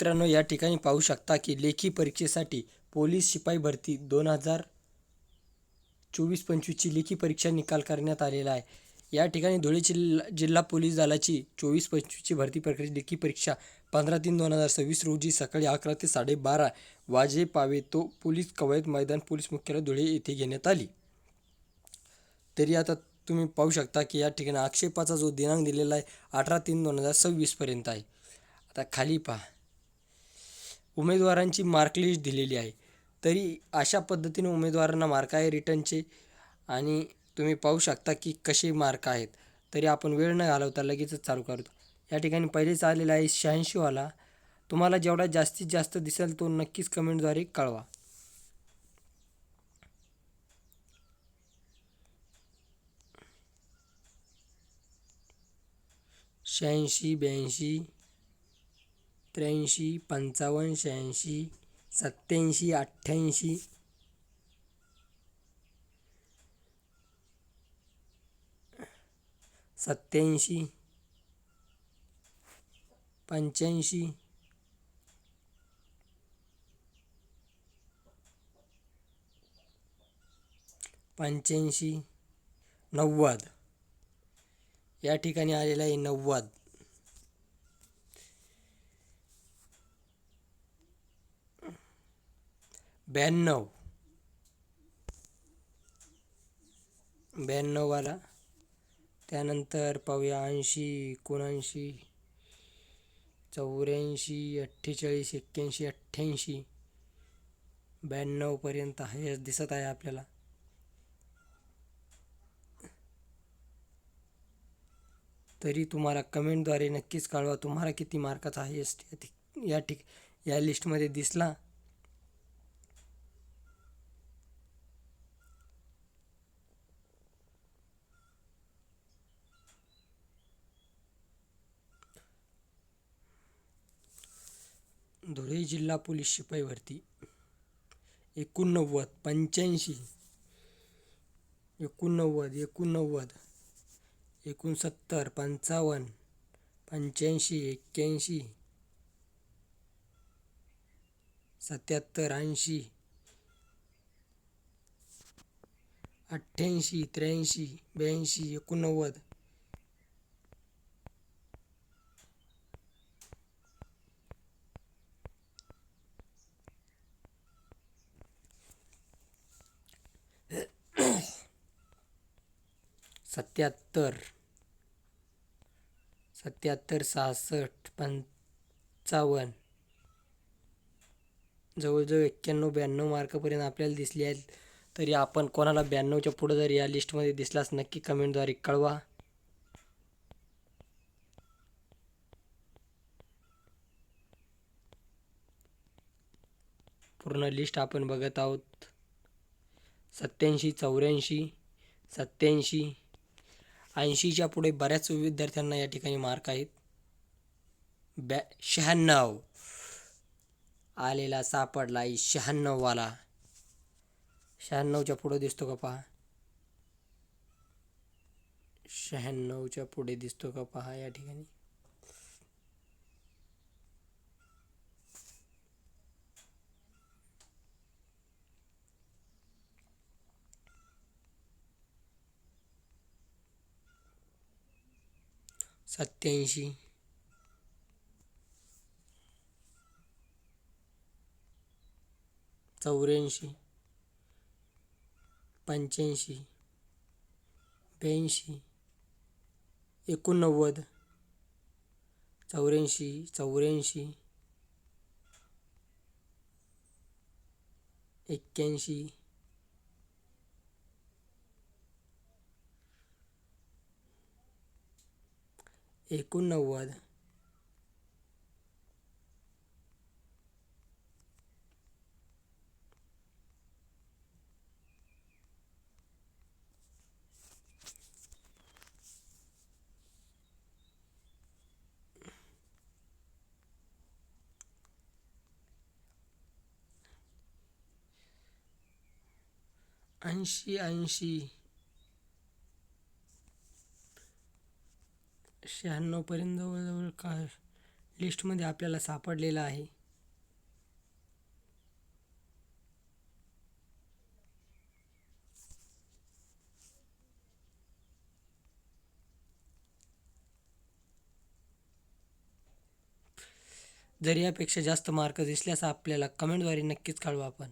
मित्रांनो, या ठिकाणी पाहू शकता की लेखी परीक्षेसाठी पोलीस शिपाई भरती 2024-25ची लेखी परीक्षा निकाल करण्यात आलेला आहे. या ठिकाणी धुळे जिल्हा पोलीस दलाची 24-25ची भरती प्रक्रिया लेखी परीक्षा 15/3/2026 रोजी सकाळी 11 ते 12:30 वाजेपावेतो पोलीस कवायत मैदान पोलीस मुख्यालय धुळे येथे घेण्यात आली. तरी आता तुम्ही पाहू शकता की या ठिकाणी आक्षेपाचा जो दिनांक दिलेला आहे 18/3/2026 पर्यंत आहे. आता खाली पहा, उमेदवारांची मार्कलिस्ट दिलेली आहे. तरी अशा पद्धतीने उमेदवारांना मार्क आहे रिटर्नचे आणि तुम्ही पाहू शकता की कसे मार्क आहेत. तरी आपण वेळ न घालवता लगेचच चालू करतो. या ठिकाणी पहिलेच आलेला आहे 86 वाला. तुम्हाला जेवढा जास्तीत जास्त दिसेल तो नक्कीच कमेंटद्वारे कळवा. 86, 82, 83, 55, 86, 87, 88, 87, 85, 85, 90. या ठिकाणी आलेला आहे 90. 92, 92 वाला. त्यानंतर पाहूया 80, 79, 84, 48, 81, 88, 92 पर्यंत हायस्ट दिसत आहे आपल्याला. तरी तुम्हाला कमेंटद्वारे नक्कीच कळवा तुम्हाला किती मार्काचा हायस्ट या लिस्टमध्ये दिसला. धुळे जिल्हा पोलीस शिपाई भरती 89, 85, 89, 89, 69, 55, 85, 81, 77, 80, 88, 83, 82, 89. सत्याहत्तर, 66, 55, जवळजवळ 91-92 मार्कपर्यंत आपल्याला दिसले आहेत. तरी आपण कोणाला 92च्या पुढे जर या लिस्टमध्ये दिसलास नक्की कमेंटद्वारे कळवा. पूर्ण लिस्ट आपण बघत आहोत. 87, 84, 87, 80च्या पुढे बऱ्याच विद्यार्थ्यांना या ठिकाणी मार्क आहेत. 96 आलेला सापडला आहे 96 वाला. 96च्या पुढे दिसतो का पहा. 96च्या पुढे दिसतो का पहा या ठिकाणी. सत्याऐंशी, 84, 85, 82, 89, 84, 84, 81, 89. 80, 80, 96 पर्यंत जवळजवळ काय लिस्टमध्ये आपल्याला सापडलेला आहे. जर यापेक्षा जास्त मार्क दिसल्यास आपल्याला कमेंटद्वारे नक्कीच कळवा. आपण